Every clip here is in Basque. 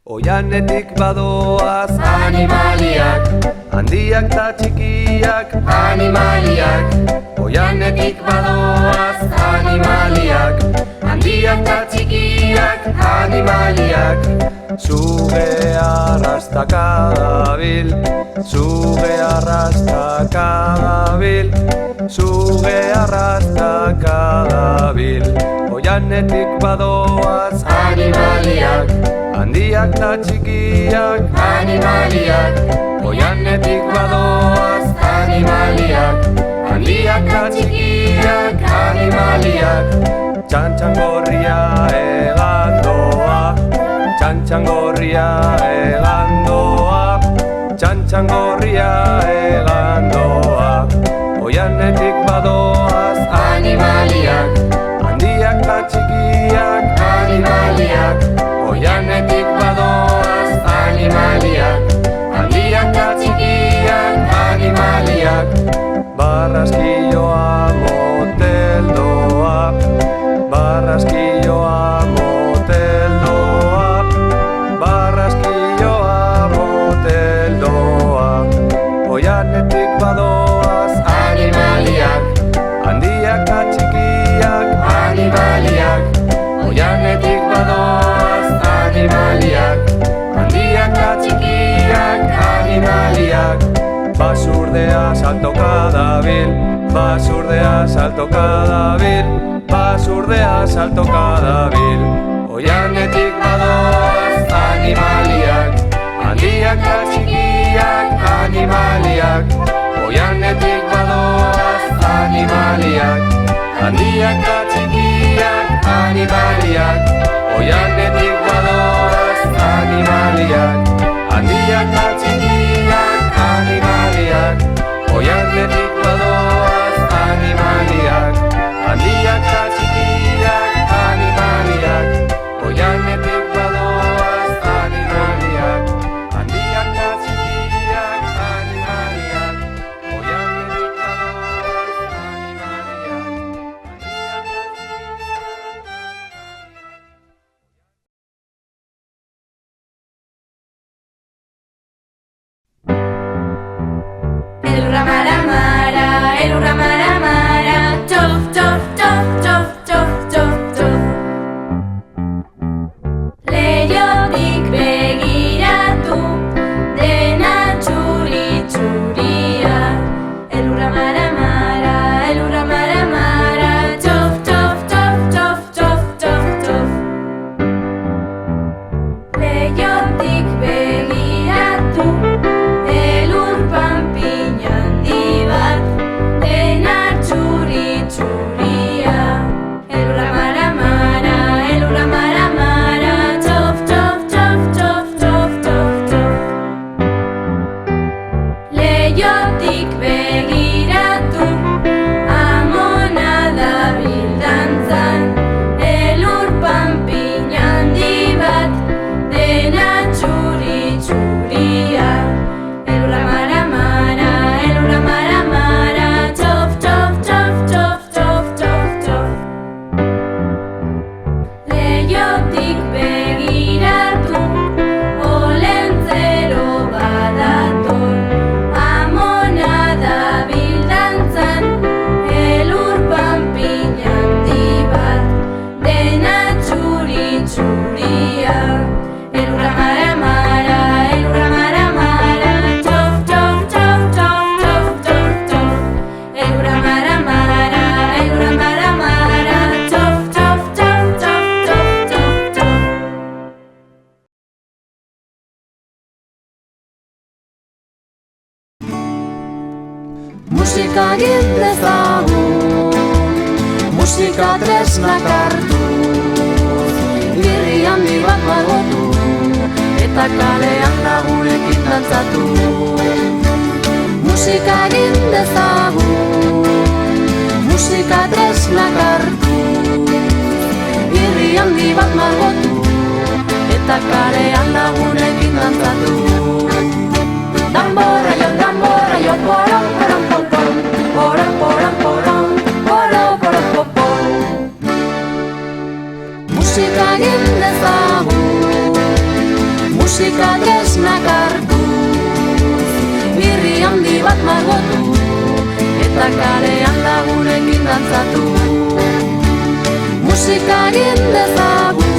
Oianetik badoaz animaliak, handiak ta txikiak animaliak. Oianetik badoaz animaliak, handiak ta txikiak animaliak. Suge arrastaka dabil, suge arrastaka dabil, suge arrastaka dabil. Oianetik badoaz animaliak, handiak ta txikiak animaliak. Oianetik badoaz animaliak, handiak ta txikiak animaliak. Txantxangorria egandoa, txantxangorria egandoa, txantxangorria egandoa. Oianetik badoaz animaliak, handiak ta txikiak animaliak. Oianetik badoaz animaliak, handiak ta txikiak animaliak. Barraskilloa moteldoa, barraskilloa moteldoa, barraskilloa moteldoa. Oianetik badoaz animaliak, handiak ta txikiak animaliak. Oianetik badoaz animaliak, handiak ta txikiak animaliak. Basurdea saltoka dabil, basurdea saltoka dabil, basurdea saltoka dabil. Oianetik badoaz animaliak, handiak ta txikiak animaliak. Oianetik badoaz animaliak, handiak ta txikiak animaliak. Oianetik badoaz animaliak, handiak ta txikiak animaliak. Oianetik badoaz animaliak, handiak ta txikiak animaliak. Oianetik badoaz animaliak, handiak ta txikiak animaliak. Oianetik badoaz animaliak. Leihotik begiratu, amona dabil dantzan, elur panpin handi bat, dena txuri-txuria. Elurra mara-mara, elurra mara-mara, txof, txof, txof, txof, txof, txof, txof. Leihotik begiratu, olentzero badator, amona dabil dantzan, elur panpin handi bat, dena txuri-txuria. Elurra mara-mara, elurra mara-mara, txof, txof, txof, txof, txof, txof, txof. Elurra mara-mara, elurra mara-mara, txof, txof, txof, txof, txof, txof, txof. Musika egin dezagun, musika tresnak hartuz, birri handi bat margotu, eta kalean lagunekin dantzatu. Musika egin dezagun, musika tresnak hartuz, birri handi bat margotu, eta kalean lagunekin dantzatu. Tambora yo, porom, porom, pom, pom, porom, porom, porom, porom, porom, pom, pom. Musika egin dezagun, musika tresnak hartuz, birri handi bat margotu, eta kalean lagunekin dantzatu. Musika egin dezagun,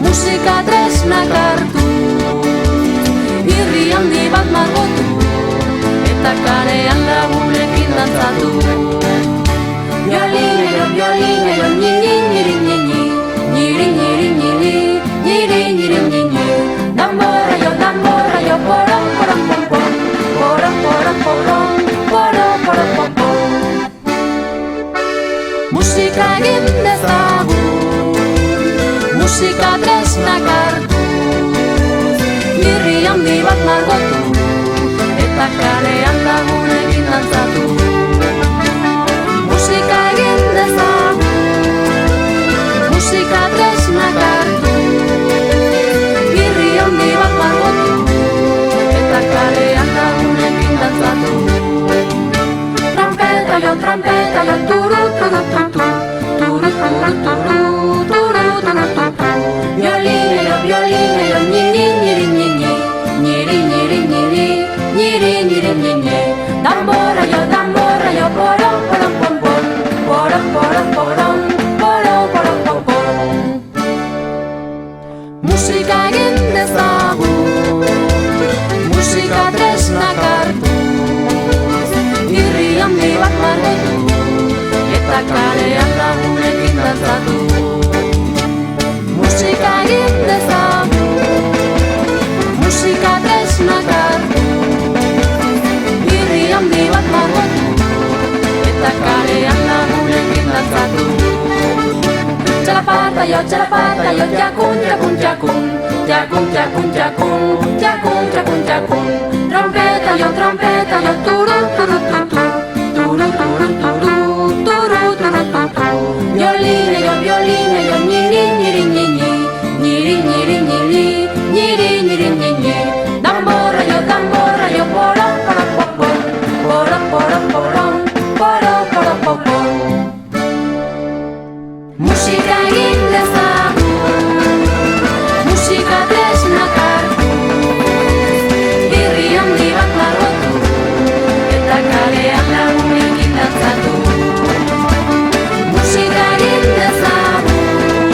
musika tresnak hartuz, birri handi bat margotu, eta kalean lagunekin dantzatu. Violinero, violinero, nini, niri, nini, niri, niri, niri, niri, niri, nini. Tambora yo, porom, porom, pom, pom, porom, porom, porom, porom, porom, pom, pom. Musika egin dezagun, musika tresnak hartuz, birri handi bat margotu, eta kalean lagunekin dantzatu. Musika egin dezagun, musika tresnak hartuz, birri handi bat margotu, eta kalean lagunekin dantzatu. Trompeta yo, turu, turu, turu, turu, turu, turu, turu, turu, turu. Violinero, violinero, nini, niri, nini, niri, niri, niri, niri, niri, nini. Tambora yo, porom, porom, pom, pom, porom, porom, porom, porom, porom, pom, pom. Musika egin dezagun, musika tresnak hartuz, birri handi bat margotu, eta kalean lagunekin dantzatu. Musika egin dezagun, musika tresnak hartuz, birri handi bat margotu, eta kalean lagunekin dantzatu. Txalapata yo, txakun, txakun, txakun, txakun, txakun, txakun, txakun, txakun, txakun. Trompeta yo, turu, turu, turu, turu, turu, turu, turu, turu, turu. Violinero, violinero, niri, niri, nini, niri, niri, niri, niri, niri, nini. Tambora yo, porom, porom, pom, pom, porom, porom, porom, porom, porom, pom, pom. Musika egin dezagun, musika tresnak hartuz, birri handi bat margotu, eta kalean lagunekin dantzatu. Musika egin dezagun,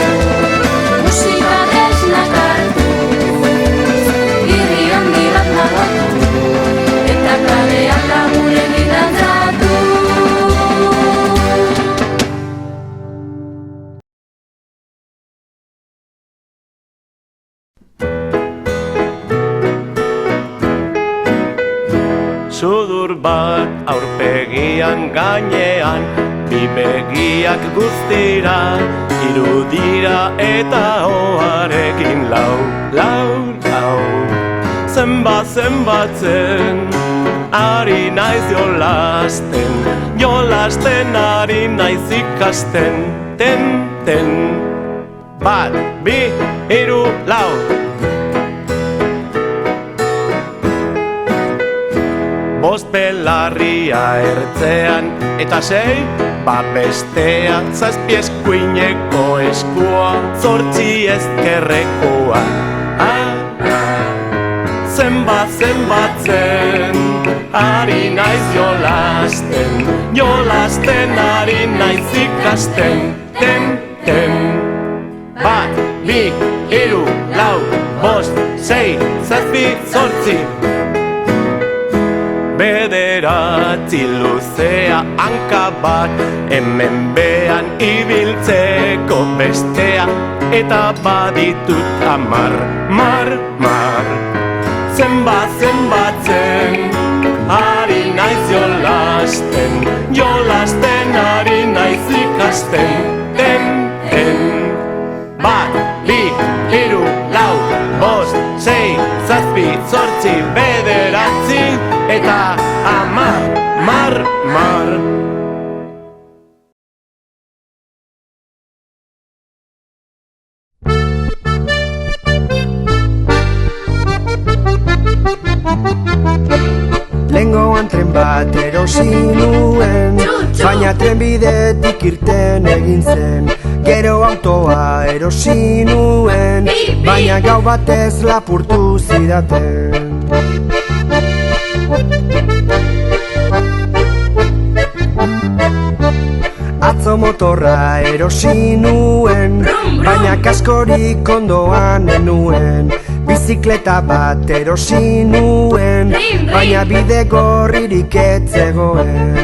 musika tresnak hartuz, birri handi bat margotu, eta kalean lagunekin dantzatu. Sudur bat aurpegian gainean, bi begiak guztira, irudira eta oharekin lau, lau, lau. Zenbatzen ari naiz jolasten, jolasten ari naiz ikasten, ten. Bat, bi, hiru, lau. Bost belarria ertzean, eta sei, babestea, zazpi eskuineko eskua, zortzi ezkerrekoa. Zenbatzen, ari naiz jolasten, jolasten ari naiz ikasten, ten. Bat, bi, hiru, lau, bost, sei, zazpi, zortzi. Bederatzi luzea hanka bat, hemen behan ibiltzeko bestea, eta baditut mar. Zenbatzen, ari naiz jolasten, jolasten ari naiz ikasten, ten. Bat, bi, hiru, lau, bost, sei, zazpi, zortzi, bederatzi, eta mar. Lengoan tren bat erosi nuen, baina trenbidetik irten egin zen. Gero autoa erosi nuen, baina gau batez lapurtu zidaten. Atzo motorra erosi nuen, baina kaskorik ondoan enuen. Bizikleta bat erosi nuen, baina bide gorririk ez zegoen.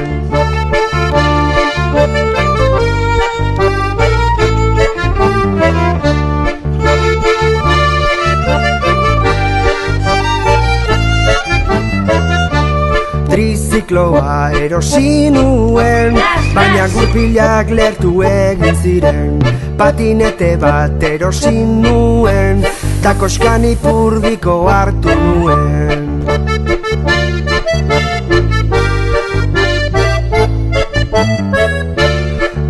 Trizikloa erosi nuen, baina gurpilak lertu egin ziren. Patinete bat erosi nuen, ta koskan ipurdiko hartu nuen.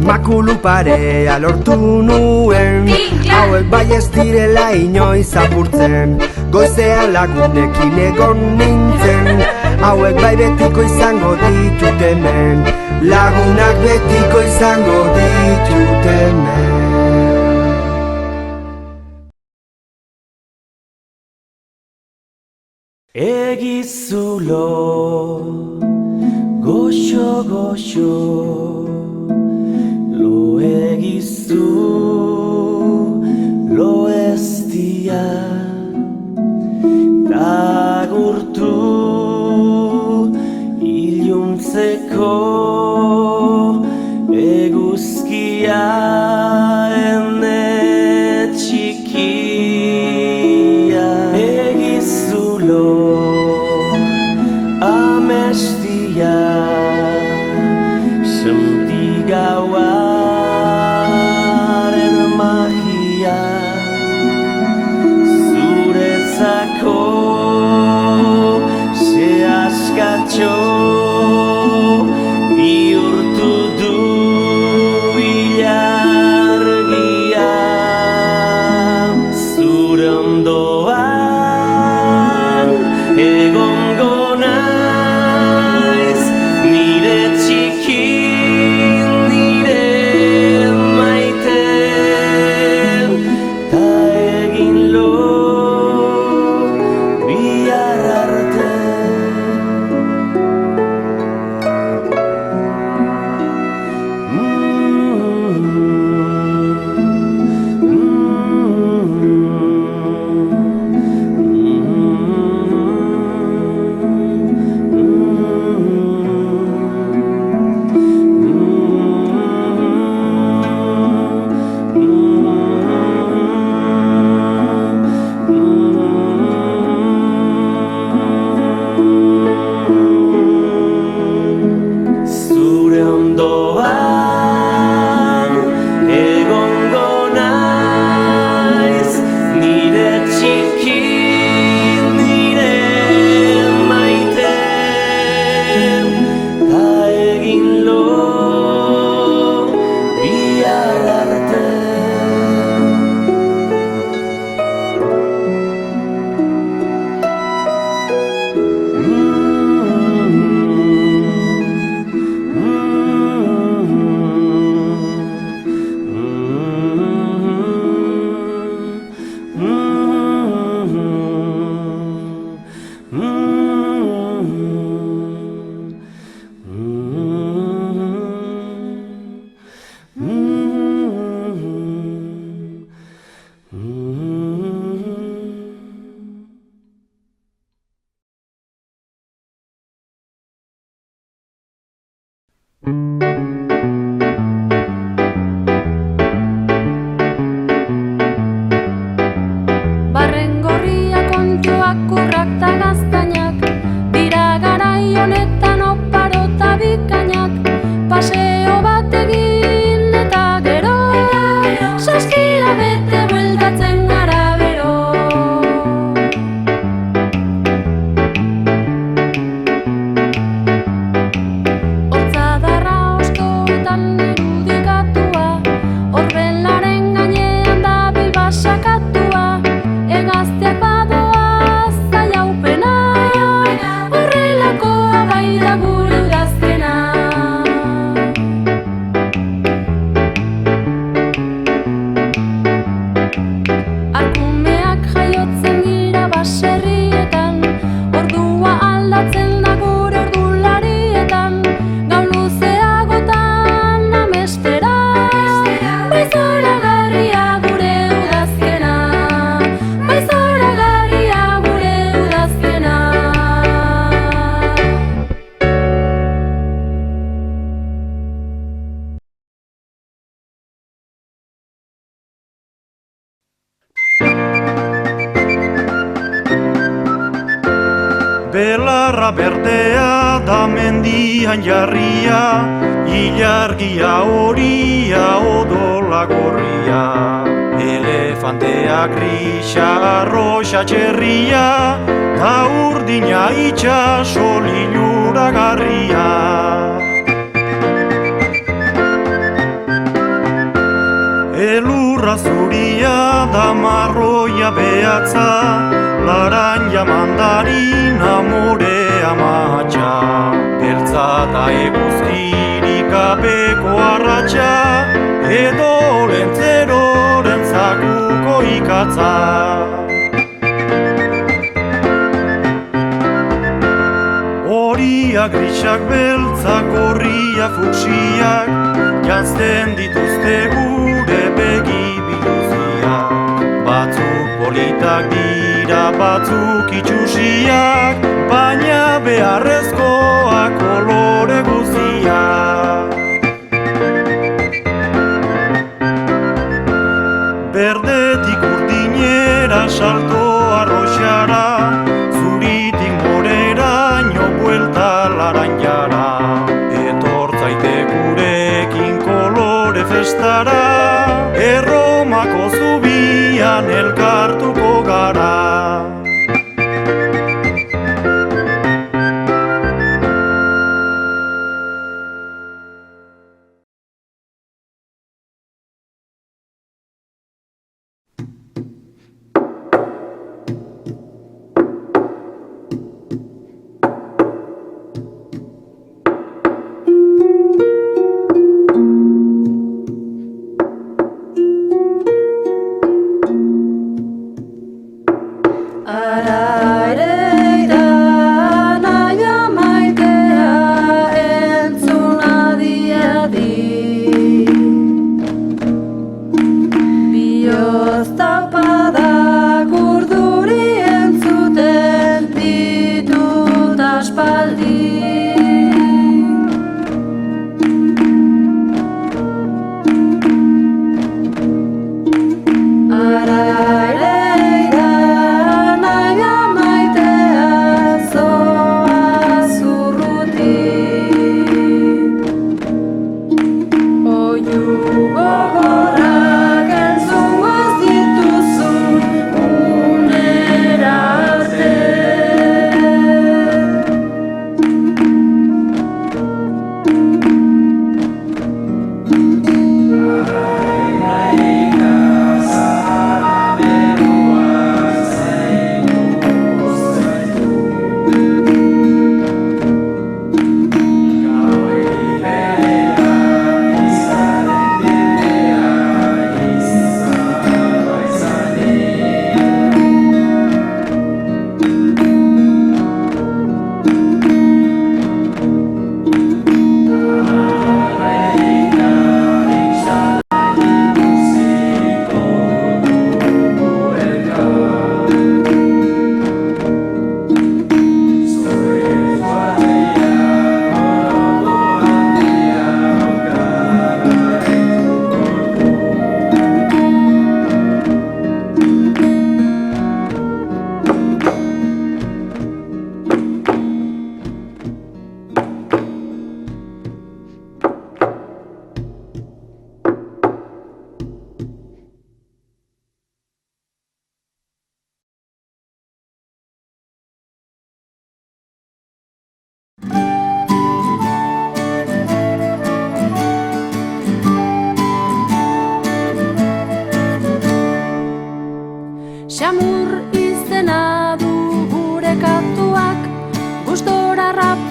Makulu parea lortu nuen, hauek bai ez direla inoiz apurtzen. Goizean lagunekin egon nintzen, hauek bai betiko izango ditut hemen. Lagunak betiko izango ditut hemen. Egizulo, goxo, lo egizu, lo estia, dagurtu, iluntzeko, eguzkia, ene txikia, egizulo, amestia, sentigauaren magia, zuretzako ze askatxo bihurtu du ilargia. Zure ondoan egongo naiz, ni gai honetan oparota bikainak, paseo bat egin eta gero, saskira bete bueltatzen gara bero. Hortzadarra ostoetan irudikatua, orbelaren gainean dabil basakatua, egazteak badoa zaiaupena, horrelakoa bai da gure udazkena. Arkumeak jaiotzen dira baserrietan, ordua aldatzen da gure ordularietan, gau luzeagotan amestera, bai zoragarria gure udazkena, bai zoragarria gure udazkena. Belarra berdea da mendian jarria, ilargia horia odola gorria. Elefantea grisa arroxa txerria, da urdina itxaso liluragarria. Elurra zuria da marroia behatza, laranja mandarina morea matxa. Beltza da eguzkirik gabeko arratxa, edo lentzeroren zakuko ikatza. Horia grisak beltzak, gorria fuksiak, janzten dituzte gure begi biluziak. Batzuk politak dira, batzuk itxusiak, baina beharrezkoak kolore guziak. Berdetik urdinera salto arroxara, zuritik moreraino buelta laranjara. Etor zaite gurekin kolore festara, Erromako zubian elkartuko gara.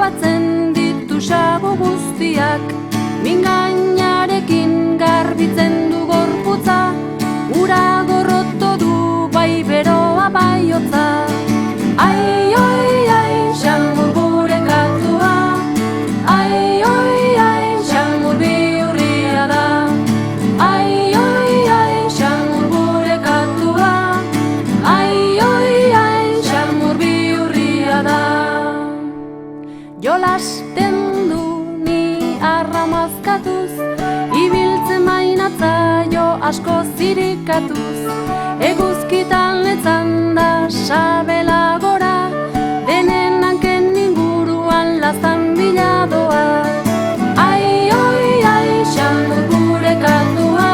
kolpatzen ditu xabo guztiak, mingainarekin garbitzen du gorputza, ura gorroto du bai beroa bai hotza. Ai, oi, ai, xamur gure katua, ai, oi, ai, xamur bihurria da. Ai, oi, ai, xamur gure katua, ai, oi, ai, xamur bihurria da. Jolasten du ni arramazkatuz, ibiltzen mainatza jo asko zirikatuz, eguzkitan letzan da sabela gora, denen hanken inguruan lazan biladoa. Ai, oi, ai, xamur gure katua,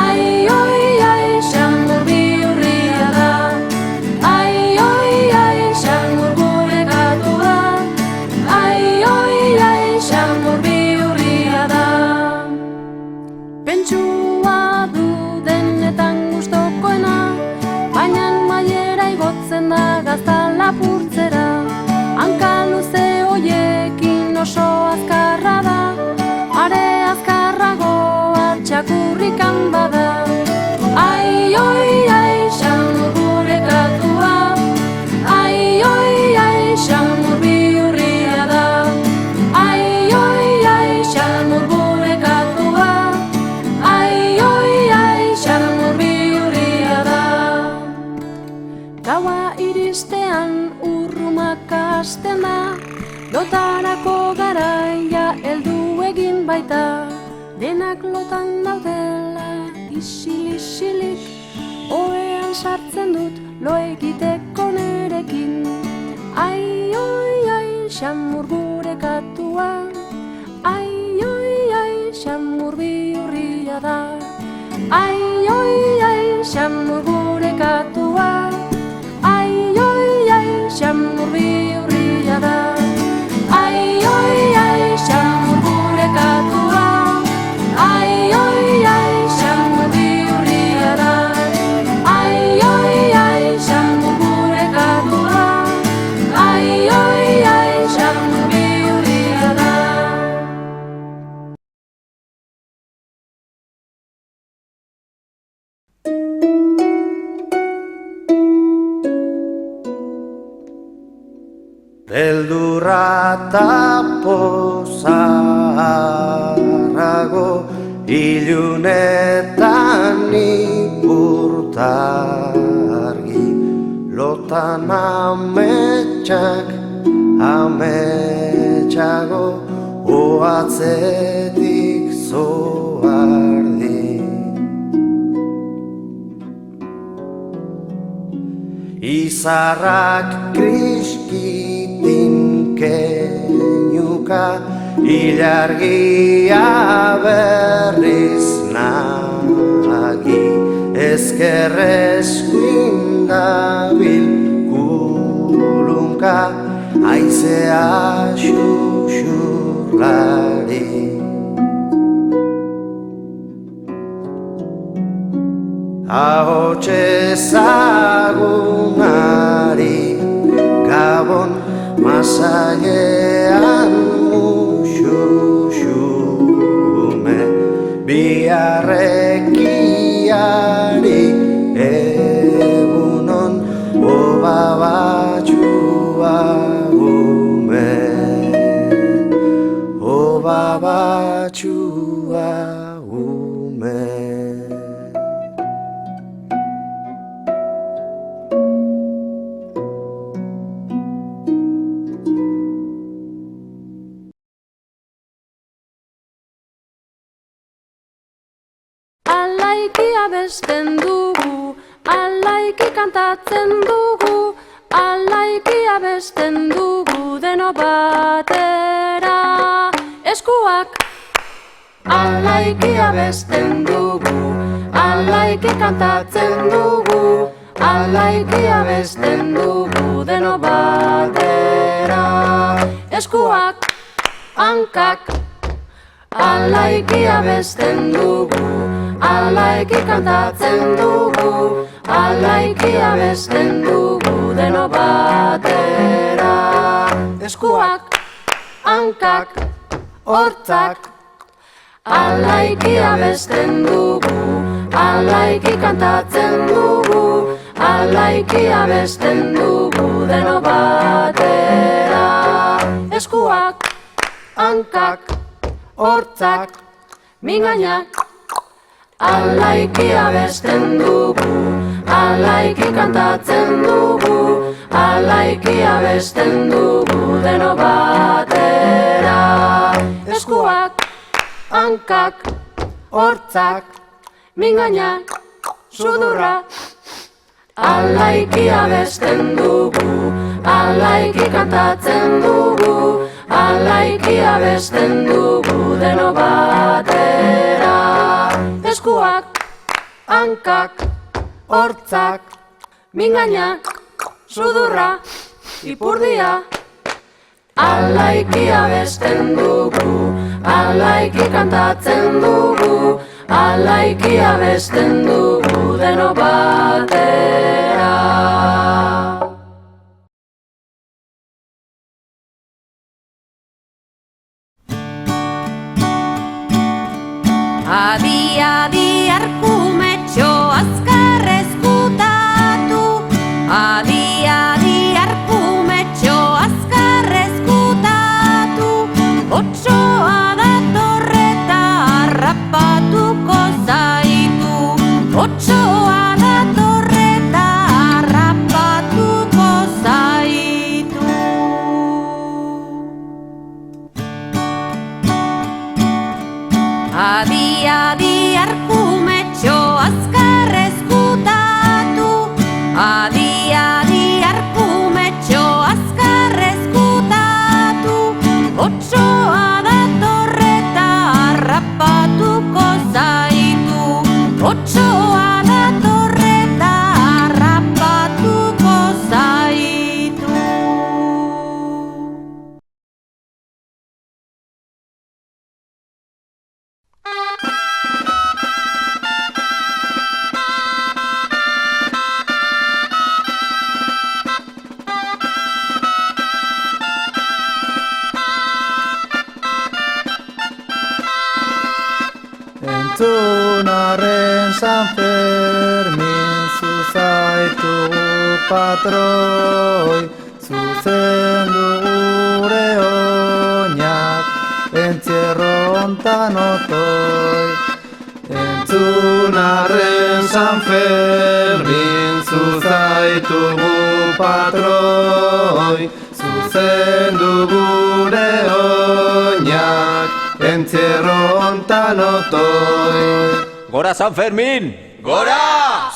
ai, oi, ai, xamur bihurria da. Ai, oi, ai, xamur gure katua, ai, oi, ai, xamur bihurria da. Pentsua du denetan gustokoena, baina mailera igotzen da gazta lapurtzera. Hanka luze hoiekin oso azkarra da, are azkarragoa txakurrikan bada. Ai, oi, ai, xamur gure katua, ai, oi, ai, xamur bihurria da. Ai, oi, ai, xamur gure katua, ai, oi, ai, xamur bihurria da. Gaua iristean urrumak hasten da, lotarako garaia heldu egin baita. Denak lotan daudela isil-isilik, ohean sartzen dut lo egiteko nerekin. Ai, oi, ai, xamur gure katua, ai, oi, ai, xamur bihurria da. Ai, oi, ai, xamur gure katua, ai, oi, ai, xamur bihurria da. Ai, oi, ai, xamur gure katua, ai, oi, ai, xamur bihurria da. Ai, oi, ai, xamur gure katua, ai, oi, ai, xamur bihurria da. Beldurra ta pozarrago, ilunetan ipurtargi, lotan ametsak ametsago, oatzetik zoardi. Izarrak kriskitin kenyuka, ilargia berriz nagi, ezkerreskuin dabil kulunka, haizea xuxurlari. Ahots ezagunari gabon, masailean muxuxume, biharrekiari egunon, obabatxua ume, obabatxua ume. Alaiki abesten dugu, alaiki kantatzen dugu, alaiki abesten dugu deno batera. Eskuak alaiki abesten dugu, alaiki kantatzen dugu, alaiki abesten dugu deno batera. Eskuak, hankak, alaiki abesten dugu, alaiki kantatzen dugu, alaiki abesten dugu deno batera. Eskuak, hankak, hortzak, alaiki abesten dugu, alaiki kantatzen dugu, alaiki abesten dugu deno batera. Eskuak, hankak, hortzak, mingainak, alaiki abesten dugu, alaiki kantatzen dugu, alaiki abesten dugu deno batera. Eskuak, hankak, hortzak, mingainak, sudurra, alaiki abesten dugu, alaiki kantatzen dugu, alaiki abesten dugu deno batera. Eskuak, hankak, hortzak, mingainak, sudurra, ipurdia, alaiki abesten dugu, alaiki kantatzen dugu, alaiki abesten dugu deno batera. Adi, adi, arkumetxo azkar ezkutatu. Adi, adi, arkumetxo azkar ezkutatu. Otsoa datorreta harrapatuko zaitu. Otsoa datorreta harrapatuko zaitu. Adi, adi, arkumetxo azkar ezkutatu. Adi, adi, arkumetxo azkar ezkutatu. Otsoa datorreta harrapatuko zaitu. Otsoa datorreta harrapatuko zaitu. Entzunarren San Fermin zuzaitu patroi, zuzendu gure oinak, entzierrontan otoi. Entzunarren San Fermin zuzaitugu patroi, zuzendu gure oinak, entzierro hontan otoi. Gora San Fermin! Gora!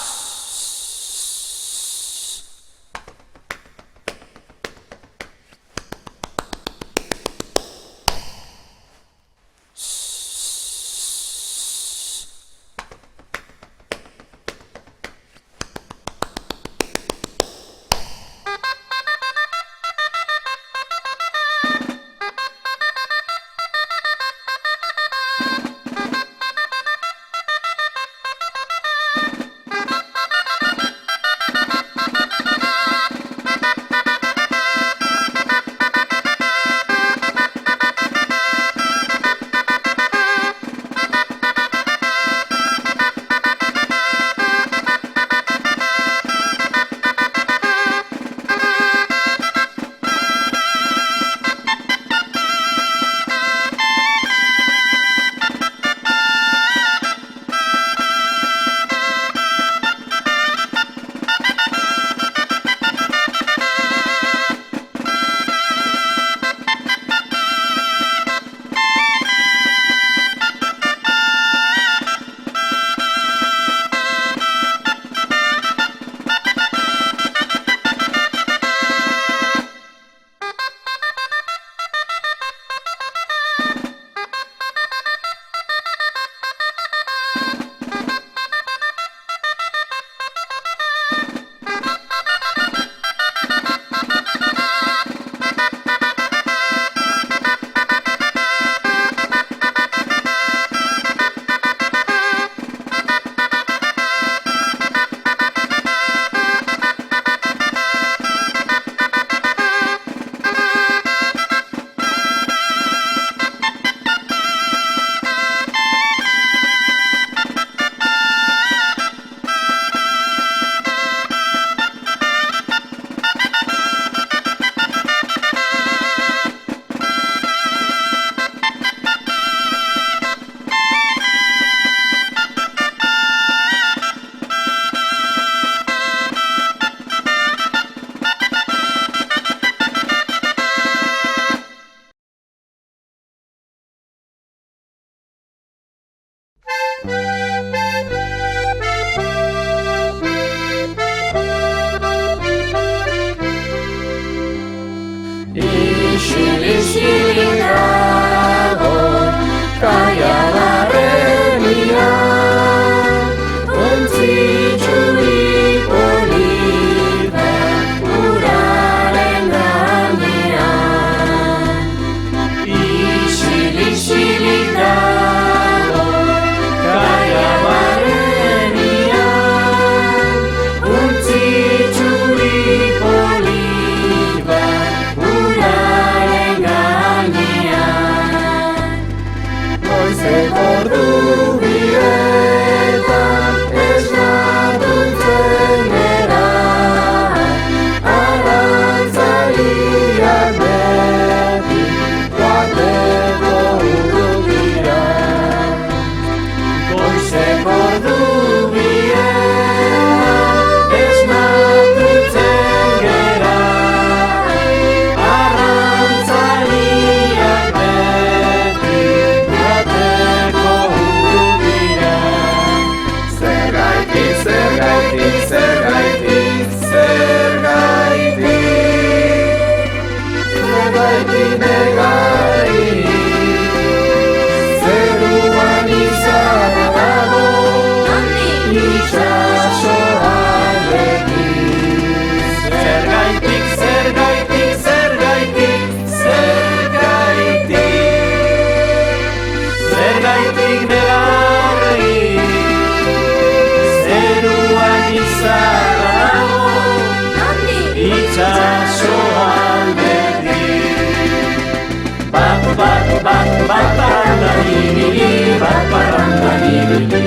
bat parrandan ibili, bat parrandan ibili.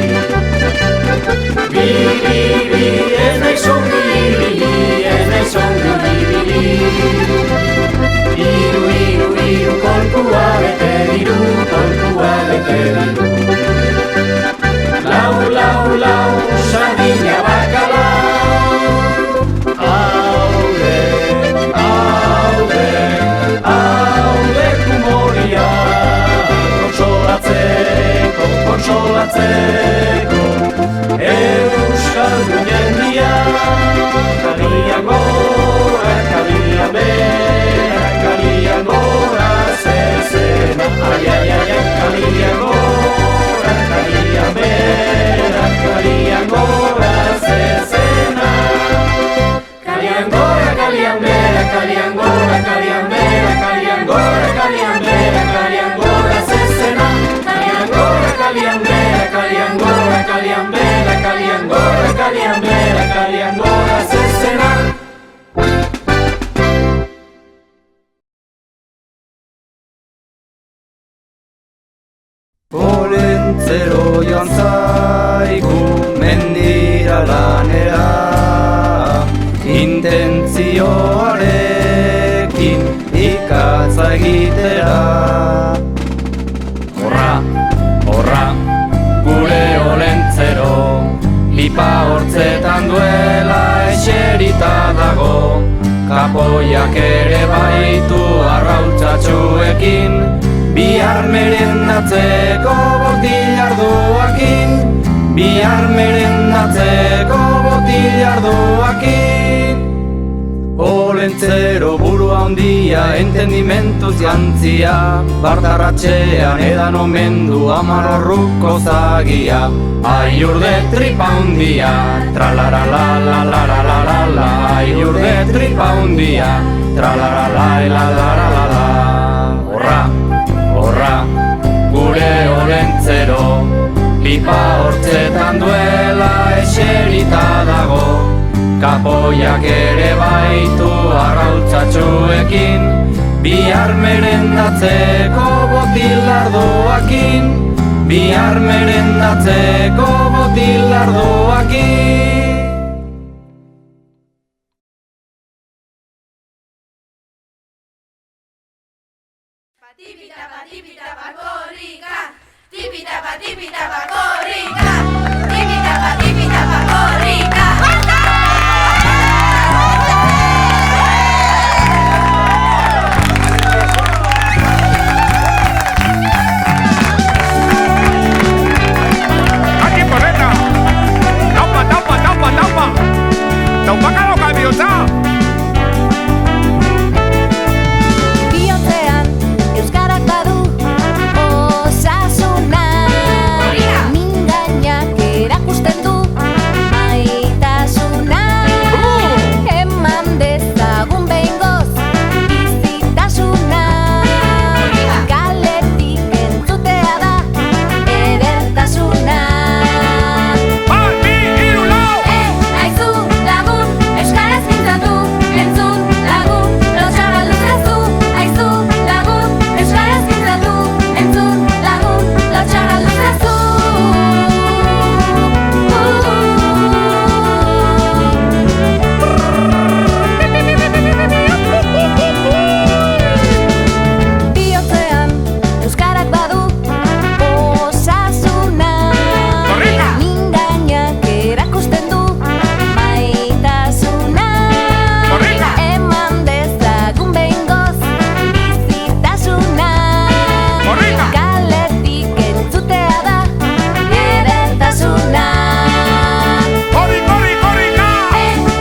Bi, ez naiz ongi ibili, ez naiz ongi ibili. Iru, kolkua bete diru, kolkua bete diru. Lau, sardina bakalau. Haude kumoria, kontsolatzeko, Euskaldun jendia. Kalian gora, kalian bera, kalian gora zezena. Ai, kalian gora, kalian bera, kalian gora zezena. Kalian gora, kalian bera, kalian gora, kalian bera, kalian gora, kalian bera, kalian gora zezena. Kalian gora, kalian bera, kalian gora, kalian bera, kalian gora, kalian bera, kalian gora zezena. Olentzero joan zaigu mendira lanera, intentzioarekin ikatza egitera. Horra, gure olentzero, lipa hortzetan duela eserita dago, kapoiak ere baitu arrautzatxuekin, bihar merendatzeko botilardoakin, bihar merendatzeko botilardoakin. Olentzero burua handia, entendimentuz jantzia, bardarratxean edan omendu amarorruko zagia. Aiur de tripa handia, tralaralalalalalalala, aiur de tripa handia, tralaralalalalalalala. Horra, gure olentzero, lipa hortzetan duela eserita dago, kapoiak ere baitu arrautzatxuekin, bihar merendatzeko botilardoakin, bihar merendatzeko botilardoakin. Tipitapa, tipitapa, korrika. Tipitapa, tipitapa, korrika. Tipitapa, tipitapa, korrika. Aquí porreta. Tapa. Taupakalo gabiotza. Bihotzean euskarak badu osasuna, mingainak erakusten du maitasuna. Eman dezagun behingoz bizitasuna, kaletik entzutea da edertasuna. Bat, bi, hiru, lau. Aizu lagun, euskaraz mintzatu, entzun lagun, lotxara luzezu. Aizu lagun, euskaraz mintzatu, entzun lagun, lotxara luzezu. Bihotzean euskarak badu osasuna, mingainak erakusten du maitasuna. Eman dezagun behingoz bizitasuna, kaletik entzutea da edertasuna. Korrika.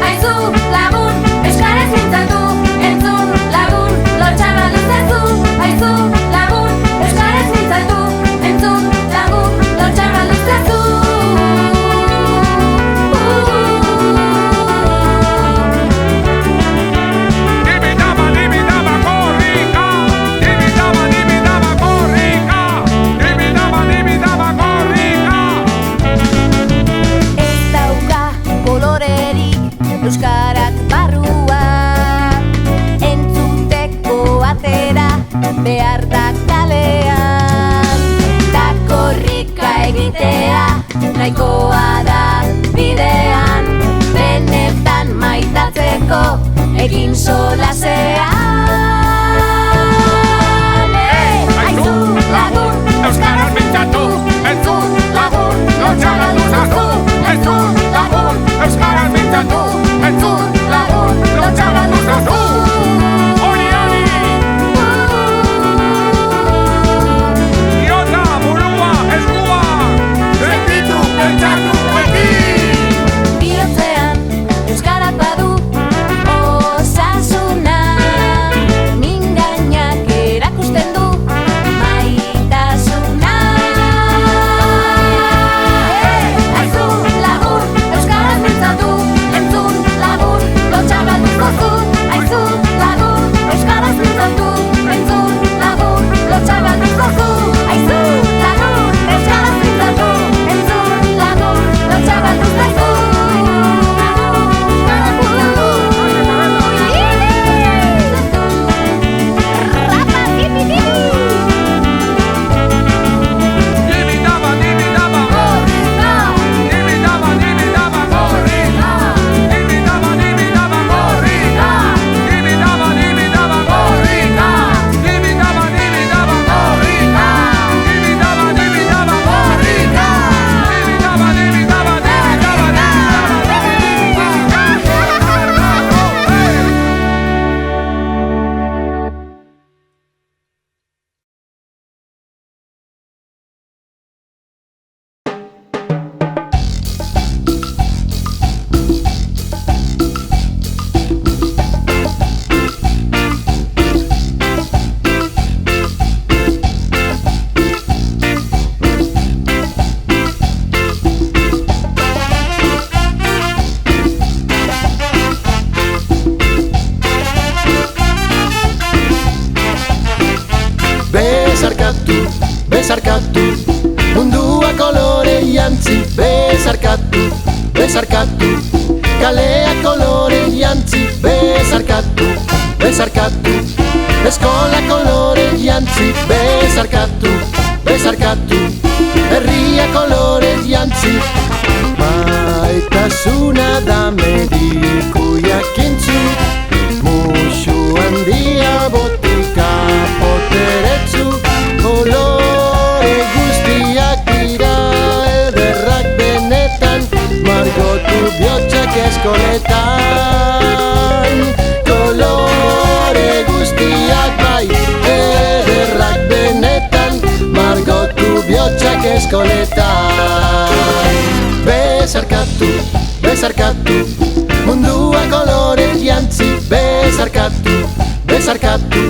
Aizu lagun, euskaraz mintzatu, entzun lagun, lotxara luzezu. Aizu lagun, euskaraz mintzatu, entzun lagun, lotxara luzezu. Tipitapa, korrika. Tipitapa, korrika. Tipitapa, korrika. Ez dauka kolorerik euskarak barrua, entzuteko atera behar da kalea. egitea nahikoa da bidean, benetan maitatzeko egin solasean. Aizu lagun, euskaraz mintzatu, entzun lagun, lotxa galdu zazu. Entzun lagun, euskaraz mintzatu, entzun lagun, lotxa galdu zazu. Bihotzean euskarak badu osasuna, mingainak erakusten du maitasuna. Aizu lagun, euskaraz mintzatu, entzun lagun, lotxa galdu zazu. Aizu lagun, euskaraz mintzatu, entzun lagun, lotxa galdu zazu. Aizu lagun, euskaraz mintzatu, entzun lagun, lotxa galdu zazu. Besarkatu, mundua kolore jantzi. Besarkatu, besarkatu, kalea kolore jantzi. Besarkatu, besarkatu, eskola kolore jantzi. Besarkatu, besarkatu, herria kolore jantzi. Maitasuna da mediku jakintzu, musu handia botika poteretsu. Kolore guztiak dira ederrak benetan, margotu bihotzak eskoletan. Kolore guztiak bai ederrak benetan, margotu bihotzak eskoletan. Besarkatu, besarkatu, mundua kolore jantzi. Besarkatu, besarkatu,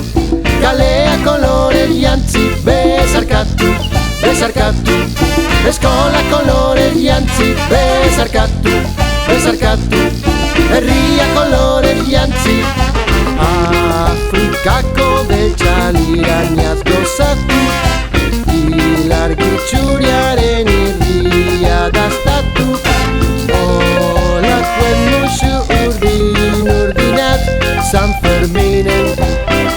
kalea kolore jantzi. Besarkatu, besarkatu, eskola kolore jantzi. Besarkatu, besarkatu, herria kolore jantzi. Afrikako beltxan irainaz gozatu, ilargitxuriaren irria daztatu. Olakoen musu urdin urdinat, San Ferminen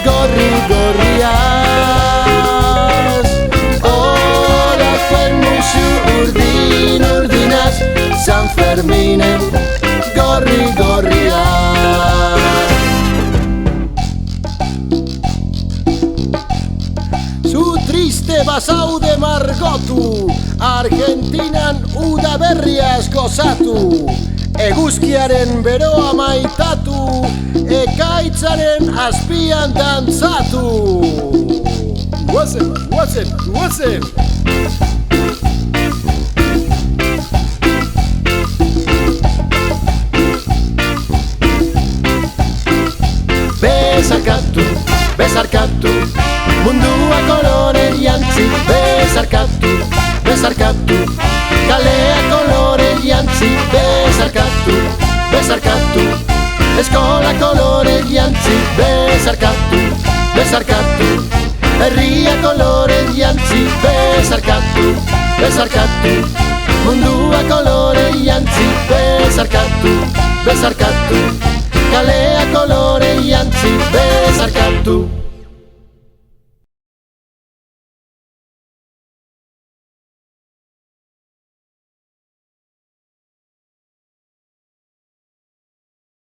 gorri-gorriaz. Olakoen musu urdin urdinaz, San Ferminen gorri-gorriaz. Zu triste bazaude margotu, Argentinan udaberriaz gozatu. Eguzkiaren beroa maitatu, ekaitzaren azpian dantzatu. Guazen, guazen, guazen! Besarkatu, besarkatu, mundua kolore jantzi. Besarkatu, besarkatu, kalea kolore jantzi. Besarkatu, besarkatu, eskola kolore jantzi. Besarkatu, besarkatu, herria kolore jantzi. Besarkatu, besarkatu, mundua kolore jantzi. Besarkatu, besarkatu, kalea kolore jantzi. Besarkatu.